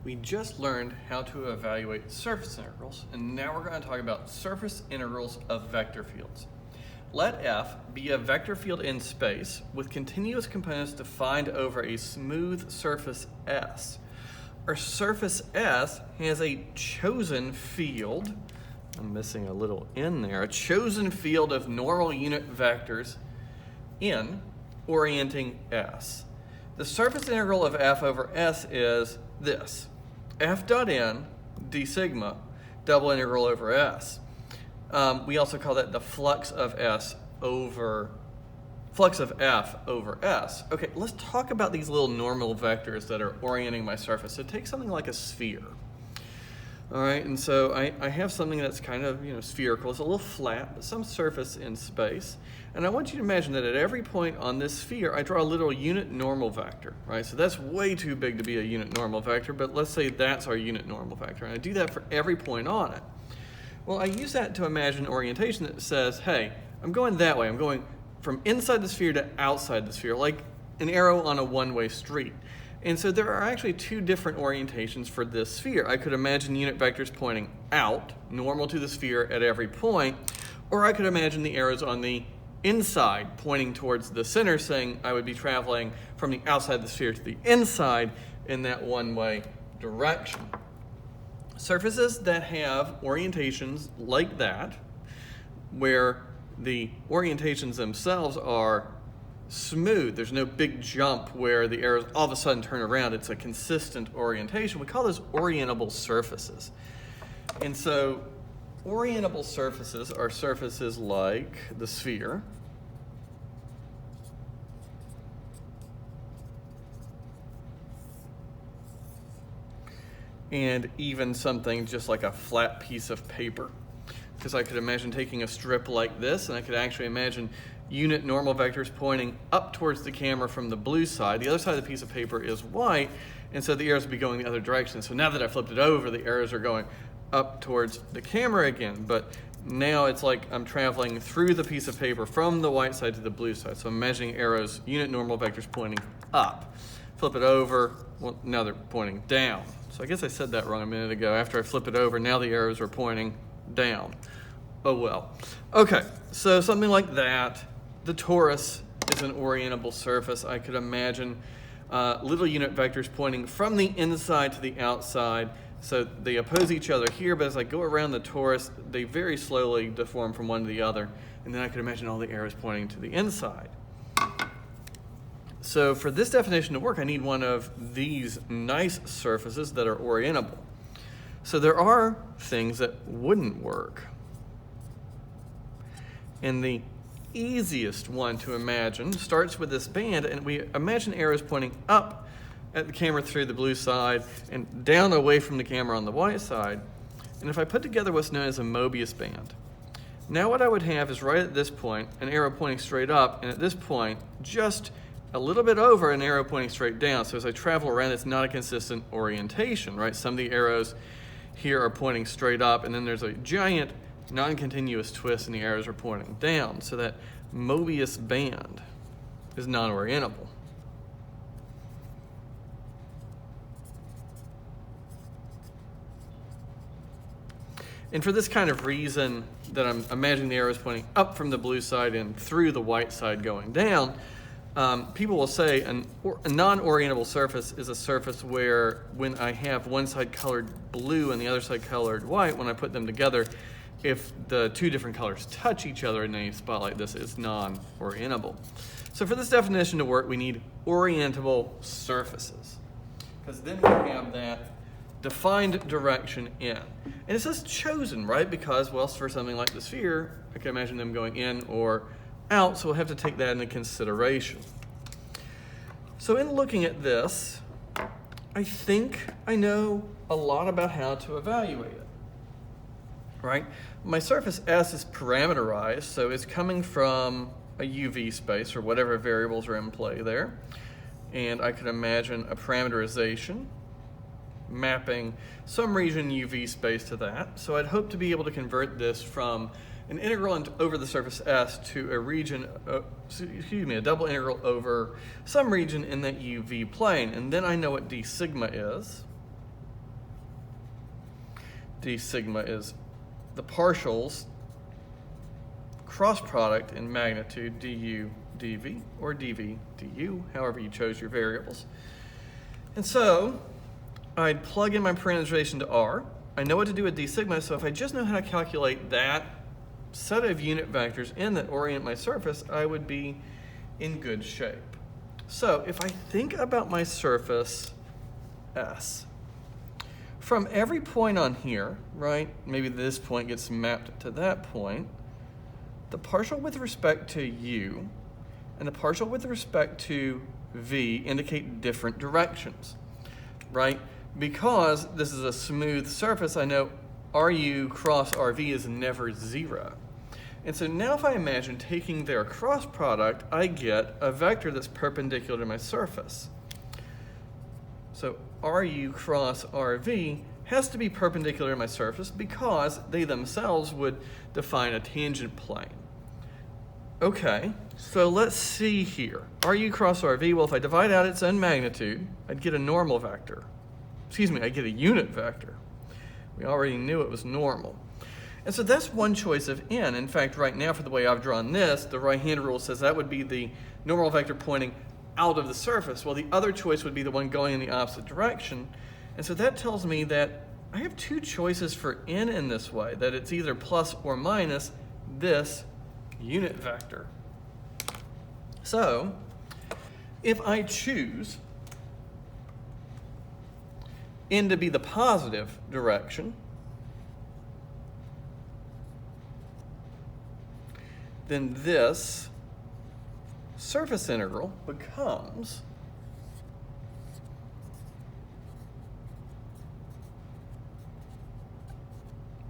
We just learned how to evaluate surface integrals, and now we're going to talk about surface integrals of vector fields. Let F be a vector field in space with continuous components defined over a smooth surface S. Our surface S has a chosen field, I'm missing a little N there, a chosen field of normal unit vectors in orienting S. The surface integral of F over S is this, F dot n d sigma double integral over S. We also call that the flux of F over S. Okay, let's talk about these little normal vectors that are orienting my surface. So take something like a sphere. All right, and so I have something that's kind of, spherical. It's a little flat, but some surface in space. And I want you to imagine that at every point on this sphere, I draw a little unit normal vector, right? So that's way too big to be a unit normal vector, but let's say that's our unit normal vector. And I do that for every point on it. Well, I use that to imagine orientation that says, hey, I'm going that way. I'm going from inside the sphere to outside the sphere, like an arrow on a one-way street. And so there are actually two different orientations for this sphere. I could imagine unit vectors pointing out, normal to the sphere at every point, or I could imagine the arrows on the inside pointing towards the center, saying I would be traveling from the outside the sphere to the inside in that one-way direction. Surfaces that have orientations like that, where the orientations themselves are smooth, there's no big jump where the arrows all of a sudden turn around, it's a consistent orientation. We call those orientable surfaces. And so orientable surfaces are surfaces like the sphere, and even something just like a flat piece of paper. Because I could imagine taking a strip like this, and I could actually imagine unit normal vectors pointing up towards the camera from the blue side. The other side of the piece of paper is white, and so the arrows would be going the other direction. So now that I flipped it over, the arrows are going up towards the camera again. But now it's like I'm traveling through the piece of paper from the white side to the blue side. So I'm imagining arrows, unit normal vectors pointing up. Flip it over, well, now they're pointing down. So I guess I said that wrong a minute ago. After I flip it over, now the arrows are pointing down. Oh well. Okay, so something like that. The torus is an orientable surface. I could imagine little unit vectors pointing from the inside to the outside. So they oppose each other here, but as I go around the torus, they very slowly deform from one to the other. And then I could imagine all the arrows pointing to the inside. So for this definition to work, I need one of these nice surfaces that are orientable. So there are things that wouldn't work. And the easiest one to imagine starts with this band, and we imagine arrows pointing up at the camera through the blue side and down away from the camera on the white side. And if I put together what's known as a Mobius band, now what I would have is right at this point, an arrow pointing straight up, and at this point, just a little bit over, an arrow pointing straight down. So as I travel around, it's not a consistent orientation, right? Some of the arrows here are pointing straight up, and then there's a giant non-continuous twist and the arrows are pointing down. So that Mobius band is non-orientable. And for this kind of reason that I'm imagining the arrows pointing up from the blue side and through the white side going down, people will say a non-orientable surface is a surface where when I have one side colored blue and the other side colored white, when I put them together, if the two different colors touch each other in a spot like this, it's non-orientable. So for this definition to work, we need orientable surfaces, because then we have that defined direction in. And it says chosen, right? Because, well, for something like the sphere, I can imagine them going in or out, so we'll have to take that into consideration. So in looking at this, I think I know a lot about how to evaluate it, right? My surface S is parameterized, so it's coming from a UV space or whatever variables are in play there. And I could imagine a parameterization mapping some region UV space to that. So I'd hope to be able to convert this from an integral over the surface S to a region, a double integral over some region in that UV plane. And then I know what d sigma is. d sigma is the partials cross product in magnitude du dv, or dv du, however you chose your variables. And so I'd plug in my parameterization to R. I know what to do with d sigma, so if I just know how to calculate that set of unit vectors in that orient my surface, I would be in good shape. So if I think about my surface S, from every point on here, right, maybe this point gets mapped to that point, the partial with respect to U and the partial with respect to V indicate different directions, right? Because this is a smooth surface, I know RU cross RV is never 0. And so now if I imagine taking their cross product, I get a vector that's perpendicular to my surface. So RU cross RV has to be perpendicular to my surface because they themselves would define a tangent plane. Okay, so let's see here. RU cross RV, well, if I divide out its own magnitude, I'd get a normal vector. Excuse me, I'd get a unit vector. We already knew it was normal. And so that's one choice of n. In fact, right now, for the way I've drawn this, the right-hand rule says that would be the normal vector pointing out of the surface. Well, the other choice would be the one going in the opposite direction. And so that tells me that I have two choices for n in this way, that it's either plus or minus this unit vector. So if I choose n to be the positive direction, then this surface integral becomes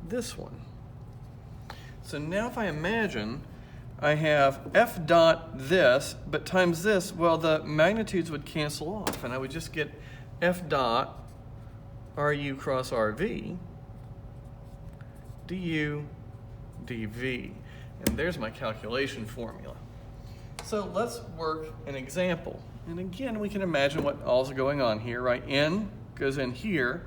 this one. So now if I imagine I have f dot this, but times this, well, the magnitudes would cancel off, and I would just get f dot RU cross RV du dv. And there's my calculation formula. So let's work an example. And again, we can imagine what all's going on here, right? N goes in here,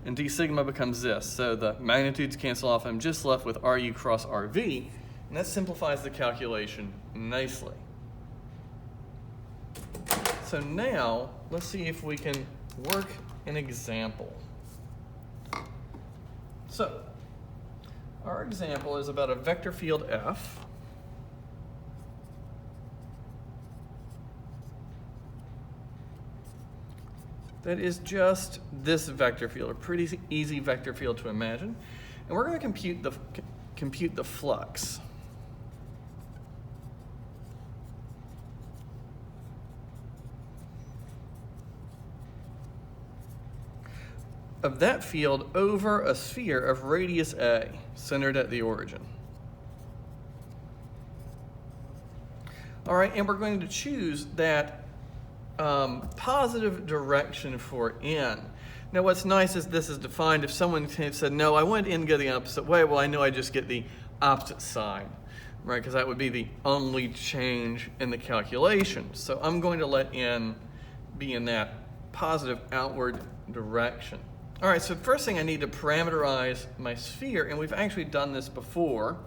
and d sigma becomes this. So the magnitudes cancel off. I'm just left with RU cross RV, and that simplifies the calculation nicely. So now, let's see if we can work an example. So, our example is about a vector field F. That is just this vector field, a pretty easy vector field to imagine. And we're going to compute the flux. Of that field over a sphere of radius A, centered at the origin. All right, and we're going to choose that positive direction for n. Now what's nice is this is defined. If someone said, no, I want n to go the opposite way, well, I know I just get the opposite sign, right? Because that would be the only change in the calculation. So I'm going to let n be in that positive outward direction. All right, so first thing I need to parameterize my sphere, and we've actually done this before.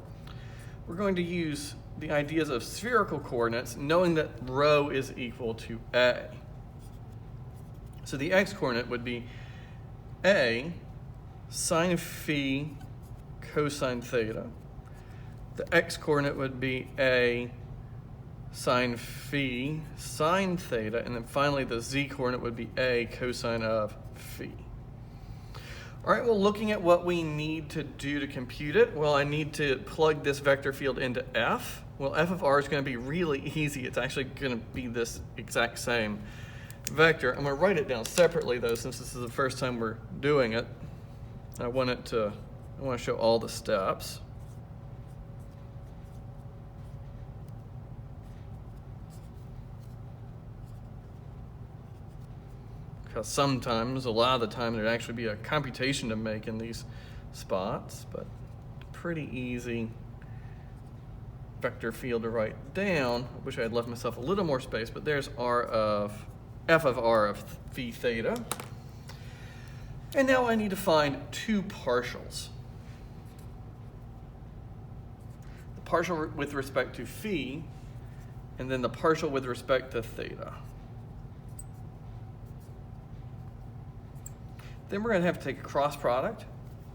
We're going to use the ideas of spherical coordinates, knowing that rho is equal to A. So the x-coordinate would be A sine phi cosine theta. The x-coordinate would be A sine phi sine theta, and then finally the z-coordinate would be A cosine of phi. All right, well, looking at what we need to do to compute it, well, I need to plug this vector field into F. Well, F of R is going to be really easy. It's actually going to be this exact same vector. I'm going to write it down separately, though, since this is the first time we're doing it. I want to show all the steps. Because sometimes, a lot of the time, there'd actually be a computation to make in these spots, but pretty easy vector field to write down. I wish I had left myself a little more space, but there's F of R of phi theta. And now I need to find two partials. The partial with respect to phi, and then the partial with respect to theta. Then we're going to have to take a cross product,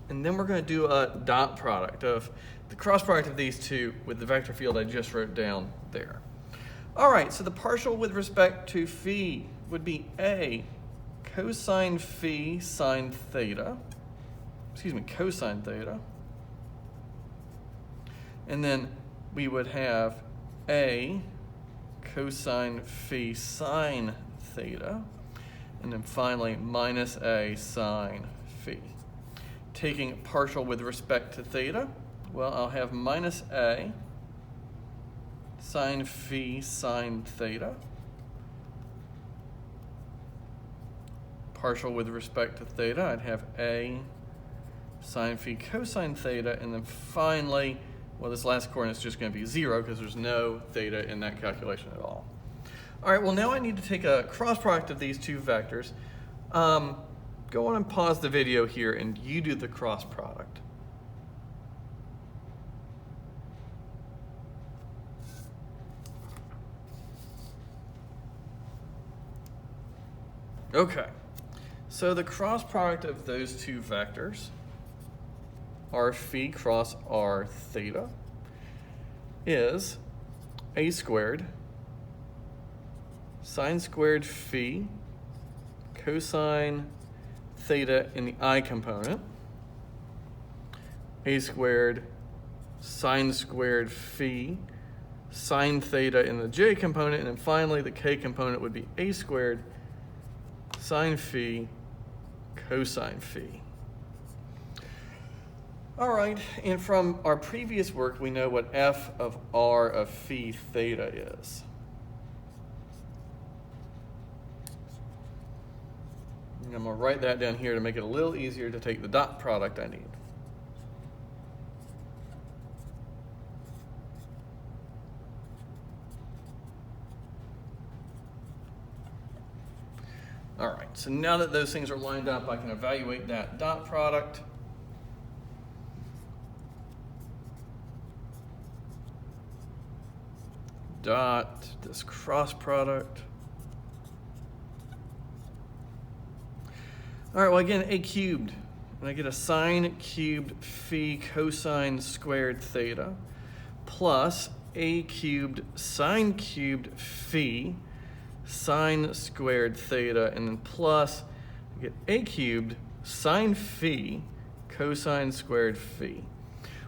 and then we're going to do a dot product of the cross product of these two with the vector field I just wrote down there. All right, so the partial with respect to phi would be A cosine phi sine theta, cosine theta. And then we would have A cosine phi sine theta. And then finally, minus A sine phi. Taking partial with respect to theta, well, I'll have minus A sine phi sine theta. Partial with respect to theta, I'd have A sine phi cosine theta. And then finally, well, this last coordinate is just going to be 0 because there's no theta in that calculation at all. All right, well, now I need to take a cross product of these two vectors. Go on and pause the video here, and you do the cross product. Okay, so the cross product of those two vectors, r phi cross r theta, is a squared sine squared phi cosine theta in the I component, a squared sine squared phi sine theta in the j component, and then finally the k component would be a squared sine phi cosine phi. All right, and from our previous work, we know what f of r of phi theta is. And I'm going to write that down here to make it a little easier to take the dot product I need. All right, so now that those things are lined up, I can evaluate that dot product. Dot this cross product. All right, well, again, a cubed. And I get a sine cubed phi cosine squared theta plus a cubed sine cubed phi sine squared theta, and then plus I get a cubed sine phi cosine squared phi.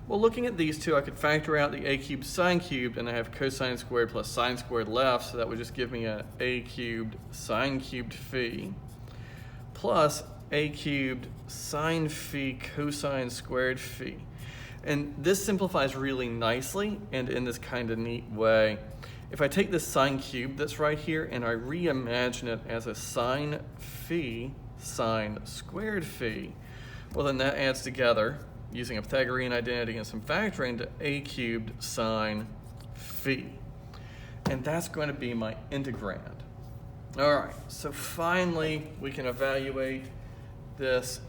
Well, looking at these two, I could factor out the a cubed sine cubed, and I have cosine squared plus sine squared left, so that would just give me an a cubed sine cubed phi plus a cubed sine phi cosine squared phi. And this simplifies really nicely and in this kind of neat way. If I take this sine cubed that's right here and I reimagine it as a sine phi sine squared phi, well, then that adds together, using a Pythagorean identity and some factoring, to a cubed sine phi. And that's going to be my integrand. All right, so finally we can evaluate this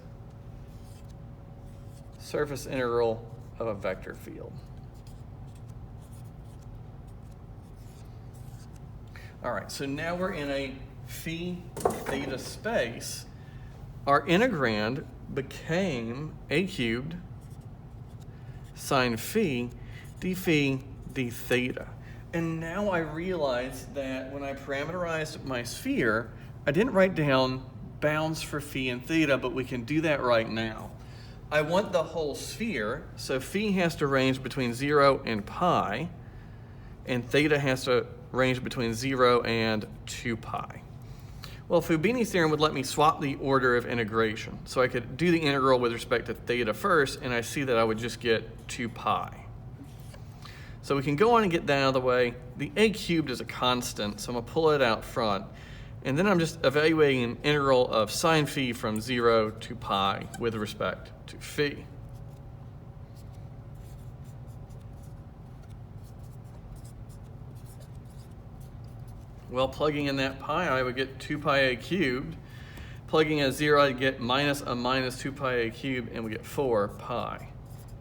surface integral of a vector field. All right, so now we're in a phi theta space. Our integrand became a cubed sine phi d phi d theta. And now I realize that when I parameterized my sphere, I didn't write down bounds for phi and theta, but we can do that right now. I want the whole sphere, so phi has to range between 0 and pi, and theta has to range between 0 and 2 pi. Well, Fubini's theorem would let me swap the order of integration. So I could do the integral with respect to theta first, and I see that I would just get 2 pi. So we can go on and get that out of the way. The a cubed is a constant, so I'm going to pull it out front. And then I'm just evaluating an integral of sine phi from 0 to pi with respect to phi. Well, plugging in that pi, I would get 2 pi a cubed. Plugging in a 0, I get minus a minus 2 pi a cubed, and we get 4 pi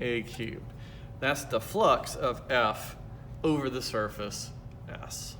a cubed. That's the flux of F over the surface S.